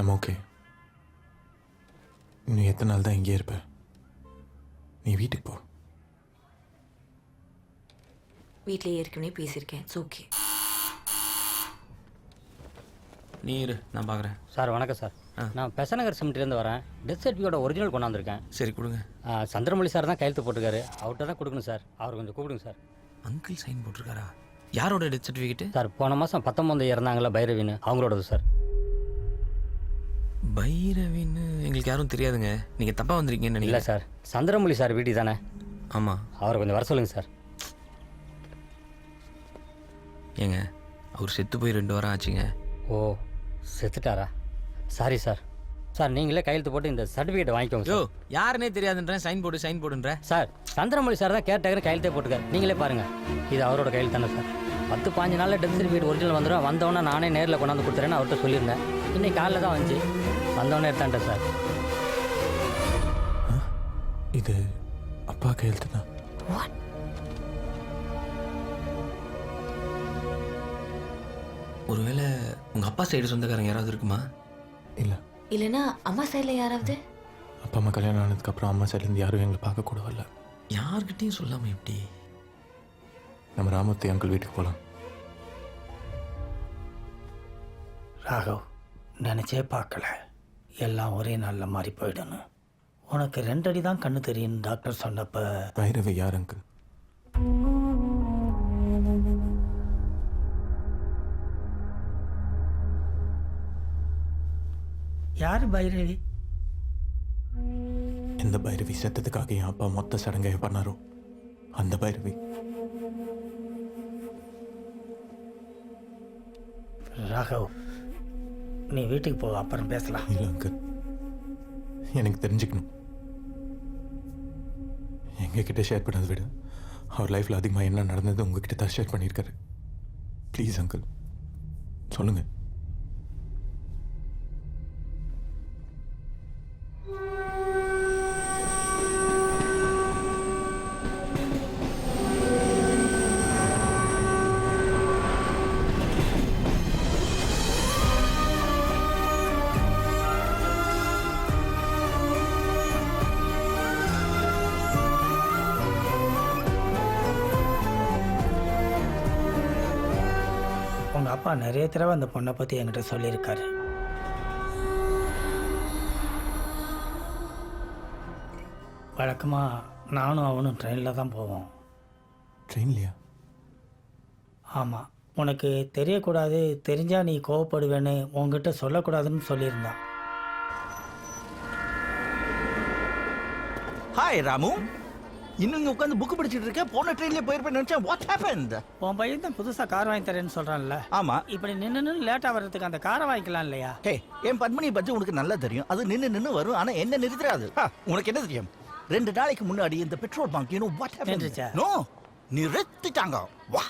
I'm okay. இன்னும் எத்தனை நாள் தான் இங்கே இருப்ப? நீ வீட்டுக்கு போ. வீட்டிலே ஏற்கனவே பேசியிருக்கேன். It's okay. நீ இரு, நான் பார்க்குறேன். சார் வணக்கம் சார். நான் பெசநகர் சிமெண்ட்லேருந்து வரேன். டெத் சர்டிஃபிகேட்டோட ஒரிஜினல் கொண்டாந்துருக்கேன். சரி கொடுங்க. சந்திரமொழி சார் தான் கையெழுத்து போட்டிருக்காரு. அவர்கிட்ட தான் கொடுக்கணும் சார். அவர் கொஞ்சம் கூப்பிடுங்க சார். Uncle sign போட்டிருக்காரா? யாரோட டெத் சர்டிஃபிகேட்டு? சார் போன மாதம் 19 இறந்தாங்களா பைரவின்னு, அவங்களோடது சார். பைரவின்னு எங்களுக்கு யாரும் தெரியாதுங்க. நீங்கள் தப்பாக வந்திருக்கீங்கன்னு இல்லை நினைக்கிறேன். சார், சந்திரமொழி சார் வீட்டுக்கு தானே? ஆமாம். அவரை கொஞ்சம் வர சொல்லுங்கள் சார். ஏங்க அவர் செத்து போய் 2 வாரம் ஆச்சுங்க. ஓ செத்துட்டாரா? Sorry sir. சார் நீங்களே கையெழுத்து போட்டு இந்த சர்டிஃபிகேட் வாங்கிக்கோங்க யோ, சார். யாருன்னே தெரியாதுன்றேன். சைன் போடுன்ற. சார் சந்திரமொழி சார் தான் கேட்டாங்கன்னு கையெழுத்தே போட்டுக்கார். நீங்களே பாருங்கள், இது அவரோட கையெழுத்து தானே சார். 10-15 நாளில் டெத் சர்டிஃபிகேட் ஒரிஜினல் வந்துடும். வந்தவொடனே நானே நேரில் கொண்டாந்து கொடுத்துறேன்னு அவர்கிட்ட சொல்லியிருந்தேன். இன்னைக்கு காலையில் தான் வந்துச்சு. வந்தவொடனே எடுத்தான்ட்டேன் சார். இது அப்பா கையெழுத்து தான். ஒருவேளை உங்கள் அப்பா சைடு சொந்தக்காரங்க யாராவது இருக்குமா? இல்லை. இல்லைன்னா அம்மா சைடில் யாராவது? அப்பா அம்மா கல்யாணம் ஆனதுக்கப்புறம் அம்மா சைட்லேருந்து யாரும் எங்களை பார்க்க கூட வரல. யார்கிட்டையும் சொல்லாமல் எப்படி? நம்ம ராமூர்த்தி அங்கிள் வீட்டுக்கு போகலாம். ராகவ், நினச்சே பார்க்கல எல்லாம் ஒரே நாளில் மாறி போயிடணும். உனக்கு 2 அடி தான் கண்ணு தெரியும் டாக்டர் சொன்னப்ப. பைரவி யார் அங்கிள்? யார் பைரவி? எந்த பைரவி செத்ததுக்காக என் அப்பா மொத்த சடங்கை பண்ணாரோ அந்த பைரவி. ராகவ், நீ வீட்டுக்கு போ, அப்புறம் பேசலாம். இல்லை அங்கிள், எனக்கு தெரிஞ்சுக்கணும். எங்ககிட்ட ஷேர் பண்ணதை விட அவர் லைஃப்பில் அதிகமாக என்ன நடந்தது உங்ககிட்ட தான் ஷேர் பண்ணியிருக்காரு. ப்ளீஸ் அங்கிள் சொல்லுங்கள். உங்கள் அப்பா நிறைய தடவை அந்த பொண்ணை பற்றி என்கிட்ட சொல்லியிருக்காரு. வழக்கமாக நானும் அவனும் ட்ரெயினில் தான் போவோம். ட்ரெயின்லையா? ஆமாம், உனக்கு தெரியக்கூடாது, தெரிஞ்சால் நீ கோவப்படுவேன்னு உங்ககிட்ட சொல்லக்கூடாதுன்னு சொல்லியிருந்தான். ஹாய் ராமு, இன்னும் இங்கே உட்காந்து புக்கு படிச்சுட்டு இருக்கேன். போன ட்ரெயின்லேயே போயிருப்பேன் நினச்சேன். What happened? உன் பையன் தான் புதுசாக கார் வாங்கி தரேன்னு சொல்கிறான்ல. ஆமாம். இப்படி நின்று லேட்டாக வர்றதுக்கு அந்த காரை வாங்கிக்கலாம் இல்லையா? ஹே, என் பத்மினியை பற்றி உனக்கு நல்லா தெரியும். அது நின்று வரும், ஆனால் என்ன நிறுத்துறாது. உனக்கு என்ன தெரியும்? 2 நாளைக்கு முன்னாடி இந்த பெட்ரோல் பங்க் வாட் நின்றுச்சா? நோ, நிறுத்திட்டாங்க. வா,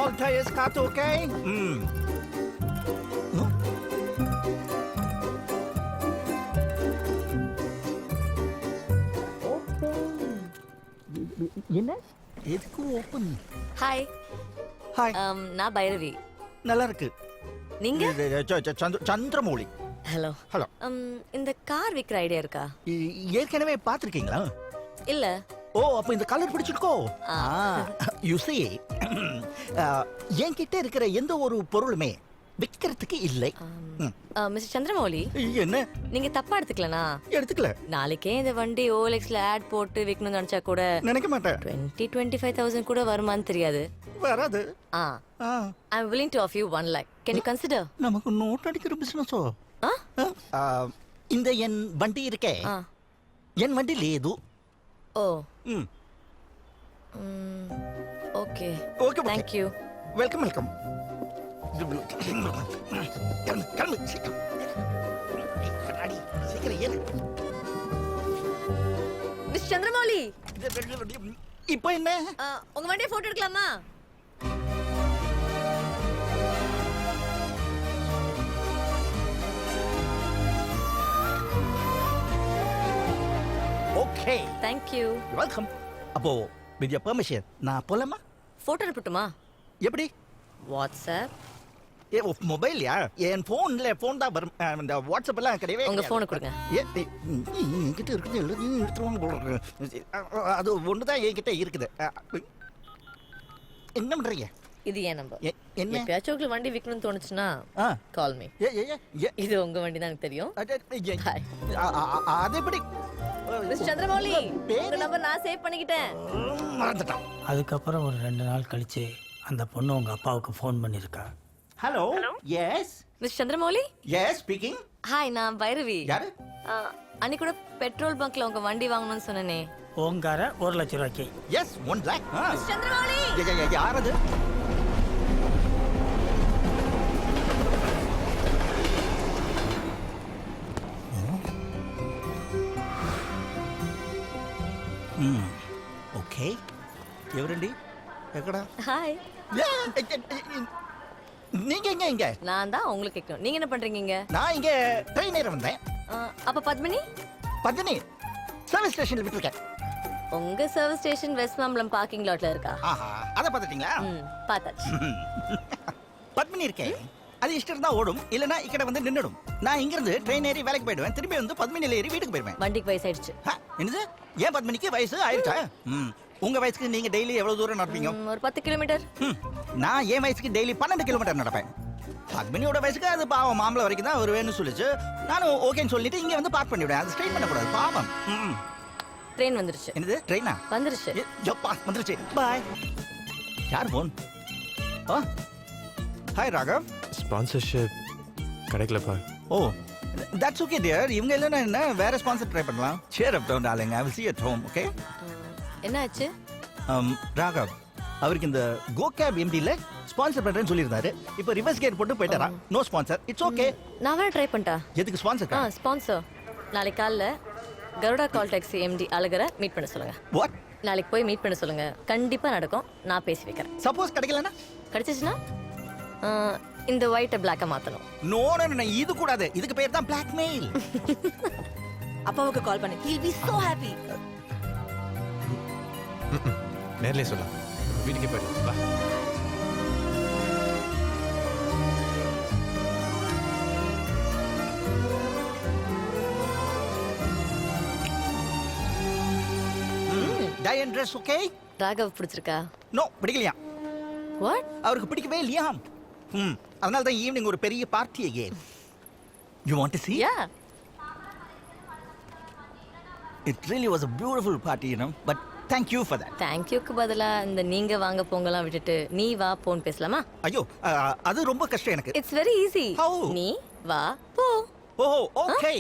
ஆல் டயர்ஸ் காத்து ஓகே. என்ன எதுக்கு ஓப்பன்? ஹாய். ஹாய். நான் பைரவி. நல்லா இருக்கு. நீங்க? சந்திரமௌலி. ஹலோ. ஹலோ. இந்த கார் விற்கிற ஐடியா இருக்கா? ஏற்கனவே பார்த்துருக்கீங்களா? இல்ல. ஓ, அப்ப இந்த கலர் பிடிச்சிருக்கோ? யூ see, என்கிட்ட இருக்கிற எந்த ஒரு பொருளுமே விற்கிறதுக்கு இல்லை. மிஸ்டர் சந்திரமௌலி, என்ன நீங்க தப்பா எடுத்துக்கலனா? எடுத்துக்கல. நாளைக்கே இந்த வண்டி OLXல ஆட் போட்டு விற்கணும்னு நினைச்சா கூட நினைக்க மாட்டேன். 20-25,000 கூட வருமான்னு தெரியாது. வராது. I'm willing to offer you 1 lakh. Can you consider? நமக்கு நோட் அடிக்கிற பிசினஸோ? இந்த என் வண்டி இருக்கே, என் வண்டி லேது. Oh. Okay. Okay, thank you. Welcome welcome. கிளம்பு சீக்கிரம். சீக்கிரம் ஏறு. மிஸ்டர் சந்திரமௌலி, இப்போ என்ன? உங்க வண்டியை போட்டோ எடுக்கலாமா? Okay, thank you. வெல்கம். அப்போ வித் யுவர் பெர்மிஷன் நான் போலாமா? போட்டோ அனுப்பட்டுமா? எப்படி? வாட்ஸ்அப். ஏ மொபைல்யா? என் ஃபோன் தான் வரும். இந்த வாட்ஸ்அப் எல்லாம் கிடையவே உங்க கிடையாது. phone கொடுங்க. என்கிட்ட இருக்குது எல்லாத்தையும் எடுத்துருவாங்க போல இருக்கு. அது ஒன்று தான் என்கிட்ட இருக்குது. என்ன பண்றீங்க? இது என் நம்பர். என்ன? எப்பயாச்சும் உங்களுக்கு வண்டி விற்கணும்னு தோணுச்சுன்னா ஆ. Call me. ஏ, ஏ, ஏ, ஏ, இது உங்க வண்டி தான் எனக்கு தெரியும். Hi. அது எப்படி? மிஸ் சந்திரமௌலி, பேரு? உங்க நம்பர் நான் சேவ் பண்ணிக்கிட்டேன். மறந்துட்டான். அதுக்கப்புறம் ஒரு 2 நாள் கழிச்சு அந்த பொண்ணு உங்கள் அப்பாவுக்கு ஃபோன் பண்ணியிருக்கா. Hello. S. Miss Chandramouli, yes speaking. Hi, நான் பைரவி. யாரு? அன்னைக்கு கூட பெட்ரோல் பங்க்ல உங்க வண்டி வாங்கணும்னு சொன்னனே. ஓங்கார 1 லட்ச ரூபாய்க்கு. S 1 lakh. மிஸ் சந்திரமௌலி, யார் அது? ఓకే ఎవరండి ఎక్కడ ஹாய். நீங்க எங்க இங்க? நான் தான் உங்களுக்கு கேட்கணும். நீங்க என்ன பண்றீங்க இங்க? நான் இங்க ட்ரெயின் ஏற வந்தேன். அப்ப பத்மினி, பத்மினி சர்வீஸ் ஸ்டேஷன்ல விட்டுருக்கேன். உங்க service station west Mambalam parking லாட்ல இருக்கா? ஆஹா அத பாத்துட்டீங்களா? பார்த்தாச்சு. பத்மினி இருக்கேன். அது இஷ்டம் இருந்தா ஓடும், இல்லனா இக்கட வந்து நின்னுடும். நான் இங்க இருந்து ட்ரெயின் ஏறி வேலைக்கு போயிடுவேன். திரும்பி வந்து பத்மினில ஏறி வீட்டுக்கு போயிடுவேன். வண்டிக்கு வயசாயிடுச்சு. என்னது? ஏன் பத்மினிக்கு வயசு ஆயிடுச்சா? உங்க வயசுக்கு நீங்க டெய்லி எவ்வளவு தூரம் நடப்பீங்க? ஒரு 10 கிலோமீட்டர். நான் என் வயசுக்கு டெய்லி 12 கிலோமீட்டர் நடப்பேன். பத்மினியோட வயசுக்கு அது பாவம் மாம்பழம் வரைக்கும் தான் வருவேன்னு சொல்லிச்சு. நானும் ஓகேன்னு சொல்லிட்டு இங்க வந்து பார்க் பண்ணிவிடுவேன். அது ஸ்ட்ரெயின் பண்ணக்கூடாது, பாவம். ட்ரெயின் வந்துருச்சு. என்னது ட்ரெயினா? வந்துருச்சு. ஜப்பா வந்துருச்சு. பாய். யார் போன்? ஹாய் ராகவ். ஸ்பான்சர்ஷிப் கிடைக்கலப்பா. Oh that's okay dear. இவங்க இல்லைன்னா என்ன, வேற ஸ்பான்சர் ட்ரை பண்ணலாம். Cheer up down darling. I will see you at home, okay? என்ன ஆச்சு? ராகவ் அவருக்கு இந்த கோ கேப் எம்டில ஸ்பான்சர் பண்றேன்னு சொல்லியிருந்தாரு. இப்போ ரிவர்ஸ் கேர் போட்டு போயிட்டாரா. No sponsor. It's okay. நான் வேற ட்ரை பண்ணிட்டா. எதுக்கு ஸ்பான்சர்? ஸ்பான்சர் நாளைக்கு காலைல கருடா கால் டாக்ஸி எம்டி அழகரை மீட் பண்ண சொல்லுங்க. வாட்? நாளைக்கு போய் மீட் பண்ண சொல்லுங்க. கண்டிப்பா நடக்கும். நான் பேசி வைக்கிறேன். சப்போஸ் கிடைக்கலனா? கிடைச்சிச்சுன்னா இந்த ஒயிட்டை பிளாக்கா மாத்தணும். நோ நோ நோ, இது கூடாது. இதுக்கு பேர் தான் பிளாக்மெயில். அப்பாவுக்கு கால் பண்ணு. He'll be so happy. நேர்லயே சொல்லலாம். வீட்டுக்கே போயிடலாம். வா. டயன் ட்ரெஸ் ஓகே? ராகவ் பிடிச்சிருக்கா? நோ பிடிக்கலையா. வாட்? அவருக்கு பிடிக்கவே இல்லையா? அதனால தான் ஈவினிங் ஒரு பெரிய party again. You want to see? Yeah. It really was a beautiful party, you know. But thank you for that. தேங்க்யூக்கு பதிலா இந்த நீங்க வாங்க போங்கலாம் விட்டுட்டு நீ வா போன்னு பேசலாமா? ஐயோ அது ரொம்ப கஷ்டம் எனக்கு. It's very easy. How? நீ வா போ. ஓ ஓகே.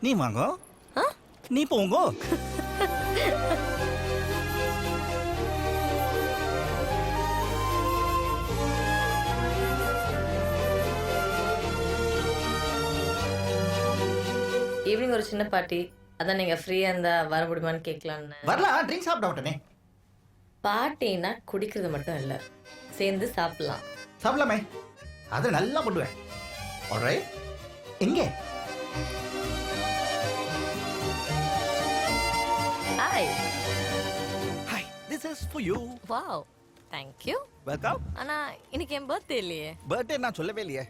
நீ வாங்க. நீ போங்க. ஈவினிங் ஒரு சின்ன பார்ட்டி. அதான் நீங்க ஃப்ரீயா இருந்தா வர முடியுமான்னு கேட்கலான்னு. வரலாம், ட்ரிங்க் சாப்பிட மாட்டேனே. பார்ட்டினா குடிக்கிறது மட்டும் இல்ல, சேர்ந்து சாப்பிடலாம். சாப்பிடலாமே, அது நல்லா பண்ணுவேன். ஆல்ரைட். எங்கே? Hi. Hi, this is for you. Wow, thank you. Welcome. ஆனா இன்னைக்கு என் பர்த்டே இல்லையே. பர்த்டே நான் சொல்லவே இல்லையே.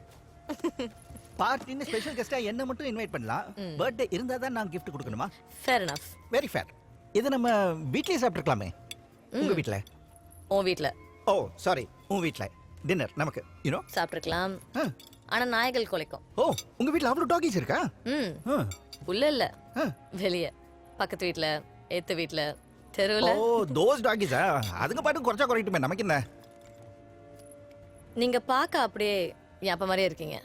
பார்ட்டின்னு ஸ்பெஷல் கெஸ்டா என்ன மட்டும் இன்வைட் பண்ணலாம். பர்த்டே இருந்தா தான் நான் gift கொடுக்கணுமா? Fair enough. Very fair. இது நம்ம வீட்லயே சாப்பிட்டுக்கலாமே. உங்க வீட்ல? உன் வீட்ல. ஓ சாரி, உன் வீட்ல டின்னர் நமக்கு யூ நோ சாப்பிட்டுக்கலாம். ஆனா நாய்கள் குலைக்கும். ஓ உங்க வீட்ல அவ்வளவு டாகிஸ் இருக்கா? உள்ள இல்ல, வெளிய, பக்கத்து வீட்ல, ஏத்த வீட்ல, தெருவுல. ஓ தோஸ் டாகிஸா? அதுங்க பாட்டு குறைச்சா குறையட்டுமே, நமக்கு என்ன. நீங்க பார்க்க அப்படியே என் அப்பா மாதிரியே இருக்கீங்க.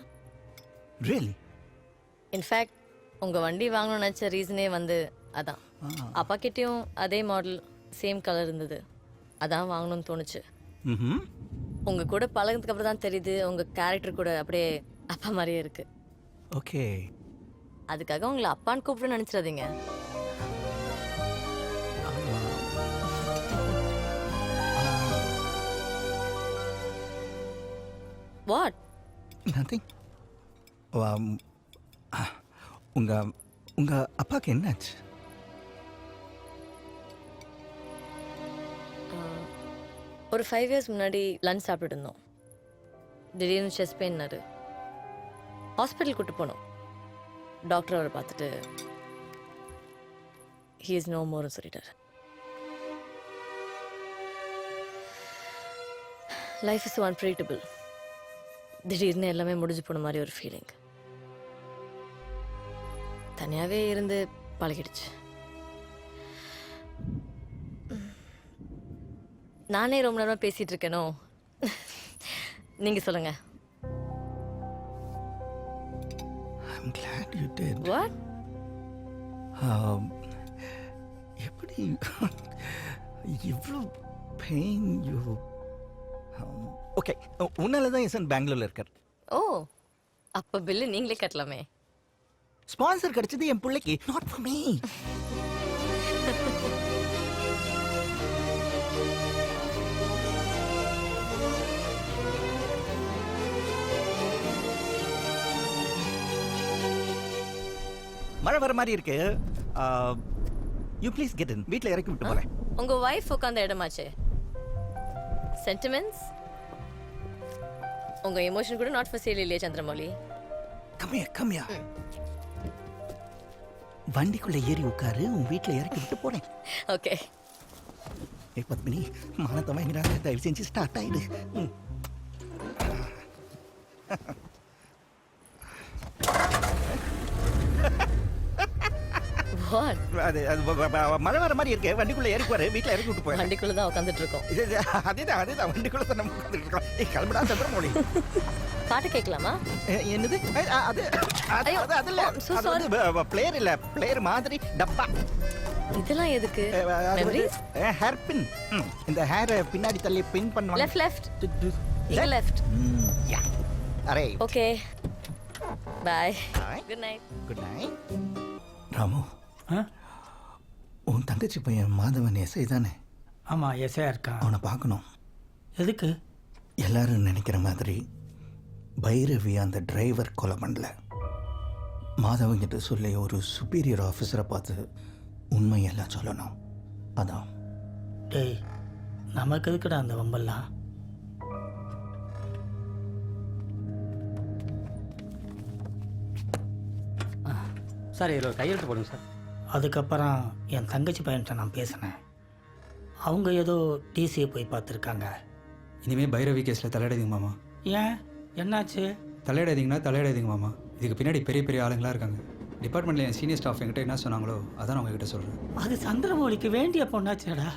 ரியலி? இன்ஃபேக்ட் உங்க வண்டி வாங்கணும்னு நினைச்ச ரீசனே வந்து அதான். அப்பா கிட்டயும் அதே மாடல் சேம் கலர் இருந்தது, அதான் வாங்கணும்னு தோணுச்சு. உங்க கூட பழகுனதுக்கு அப்புறம் தான் தெரியுது உங்க கேரக்டர் கூட அப்படியே அப்பா மாதிரியே இருக்கு. ஓகே. அதுக்காக உங்களை அப்பான்னு கூப்பிட்டு நினைச்சிடாதீங்க. வாட்? நதிங். உங்க உங்க அப்பாக்கு என்னாச்சு? ஒரு 5 years முன்னாடி லஞ்ச் சாப்பிட்டு இருந்தோம். திடீர்னு செஸ்ட் பெயின்னாரு. ஹாஸ்பிட்டல் கூட்டு போனோம். டாக்டர் அவரை பார்த்துட்டு ஹீ இஸ் நோ மோர்னு சொல்லிட்டார். Life is unpredictable. திடீர்னு எல்லாமே முடிஞ்சு போன மாதிரி ஒரு ஃபீலிங். தனியாகவே இருந்து பழகிடுச்சு. நானே ரொம்ப நேரமாக பேசிகிட்டு இருக்கேனோ? நீங்கள் சொல்லுங்கள். I'm glad you did. What? எப்படி இவ்வளோ பெயின் யூ? ஓகே, உன்னால தான் என் பெங்களூர்ல இருக்கார். ஓ, அப்போ பில்லு நீங்களே கட்டலாமே. ஸ்பான்சர் கிடைச்சது என் பிள்ளைக்கு, நாட் ஃபார் மீ. மழை வர மாதிரி இருக்கு. You please get in. வீட்டில் இறக்கி விட்டு போறேன். உங்கள் ஒய்ஃப் உட்காந்த இடமாச்சே. சென்டிமெண்ட்ஸ் உங்கள் எமோஷன் கூட நாட் ஃபார் சேல் இல்லையே சந்திரமௌலி. கம்மியா வண்டிக்குள்ள ஏறி உட்காரு, உன் வீட்டில் இறக்கி விட்டு போறேன். ஓகே. பத்மினி, மானத்தை வாங்கிறாங்க, தயவு செஞ்சு ஸ்டார்ட் ஆயிடு. வாட்? அது மழை வர மாதிரி இருக்கு. வண்டிக்குள்ள ஏறி போறேன், வீட்டில் இறக்கி விட்டு போறேன். வண்டிக்குள்ள தான் உட்காந்துட்டு இருக்கோம். அதேதான் வண்டிக்குள்ள தான் நம்ம உட்காந்துட்டு இருக்கோம். கிளம்பிடா சந்திரமௌலி. பாட்டு கேட்கலாமா? என்னது? அது ஐயோ, அது இல்ல, I'm so அது வந்து பிளேயர் இல்ல, பிளேயர் மாதிரி டப்பா. இதெல்லாம் எதுக்கு? மெமரிஸ்? Hair pin. இந்த ஹேரை பின்னாடி தள்ளி பின் பண்ணுவாங்க. லெஃப்ட் இங்க லெஃப்ட். யா, அரே. Okay, bye. Bye. Good night. Good night. Ramu, உன் தங்கச்சி பையன் மாதவன் எஸ்ஐ தானே? ஆமாம், எஸ்ஐயா இருக்கான். அவனை பார்க்கணும். எதுக்கு? எல்லாரும் நினைக்கிற மாதிரி பைரவி அந்த டிரைவர் கொலை பண்ணல. மாதவங்கிட்ட சொல்லி ஒரு சுப்பீரியர் ஆஃபீஸரை பார்த்து உண்மையெல்லாம் சொல்லணும். அதான். டேய், நமக்கு எதுக்குடா அந்த வம்பெல்லாம்? சார் இதில் ஒரு கையெழுத்து போடுங்க சார். அதுக்கப்புறம் என் தங்கச்சி பையன்கிட்ட நான் பேசினேன். அவங்க ஏதோ டிசியை போய் பார்த்துருக்காங்க. இனிமேல் பைரவி கேஸில் தலையிடாதீங்க மாமா. ஏன், என்னாச்சு? தலையிடாதீங்க மாமா. இதுக்கு பின்னாடி பெரிய பெரிய ஆளுங்களாக இருக்காங்க. டிபார்ட்மெண்ட்டில் என் சீனியர் ஸ்டாஃப் என்கிட்ட என்ன சொன்னாங்களோ அதான் உங்ககிட்ட சொல்கிறேன். அது சந்திரமௌலிக்கு வேண்டிய பொண்ணாச்சேடா.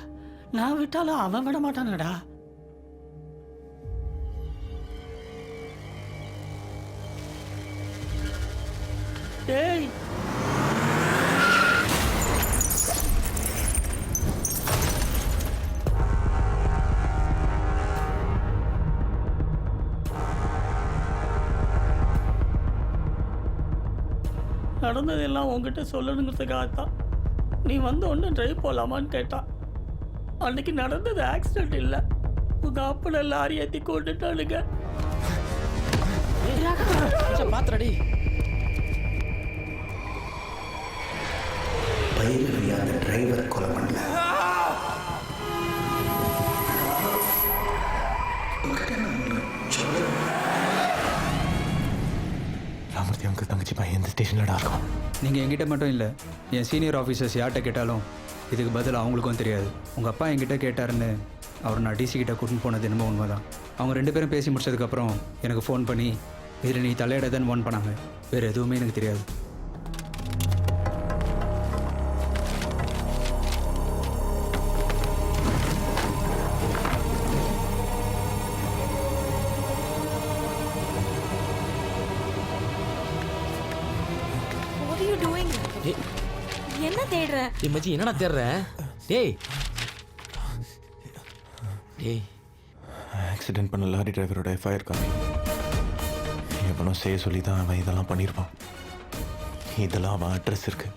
நான் விட்டாலும் அவன் விட மாட்டானடா. டேய், நடந்ததெல்லாம் உங்ககிட்ட சொல்லணுங்கிறதுக்காகத்தான் நீ வந்து ஒன்று டிரைவ் போகலாமான்னு கேட்டான். அன்னைக்கு நடந்தது ஆக்சிடென்ட் இல்லை, உங்கள் அப்பனை லாரி ஏற்றி கொண்டுட்டானுங்க. பாத்துறடி. பைரவி அந்த டிரைவர் கொலை பண்ணல. ராமூர்த்தி அங்கிள் தங்கச்சி பையன் எந்த ஸ்டேஷன்லடா இருக்கும்? நீங்கள் என்கிட்ட மட்டும் இல்லை, என் சீனியர் ஆஃபீஸர்ஸ் யார்கிட்ட கேட்டாலும் இதுக்கு பதில் அவங்களுக்கும் தெரியாது. உங்கள் அப்பா என்கிட்ட கேட்டாருன்னு அவர் நான் டிசி கிட்ட கூட்டின்னு போனது என்னமோ உண்மை தான். அவங்க 2 பேரும் பேசி முடிச்சதுக்கப்புறம் எனக்கு ஃபோன் பண்ணி இதில் நீ தலையிடாதன்னு ஃபோன் பண்ணாங்க. வேறு எதுவுமே எனக்கு தெரியாது. What are you doing? என்ன தேடுற? டேய் மச்சி, என்னடா தேடுற? டேய் டேய், ஆக்சிடென்ட் பண்ண லாரி டிரைவரோட எஃப்ஐஆர் காப்பி எவனோ செய்ய சொல்லி தான் அவன் இதெல்லாம் பண்ணியிருப்பான். இதெல்லாம் அவன் அட்ரஸ் இருக்குது.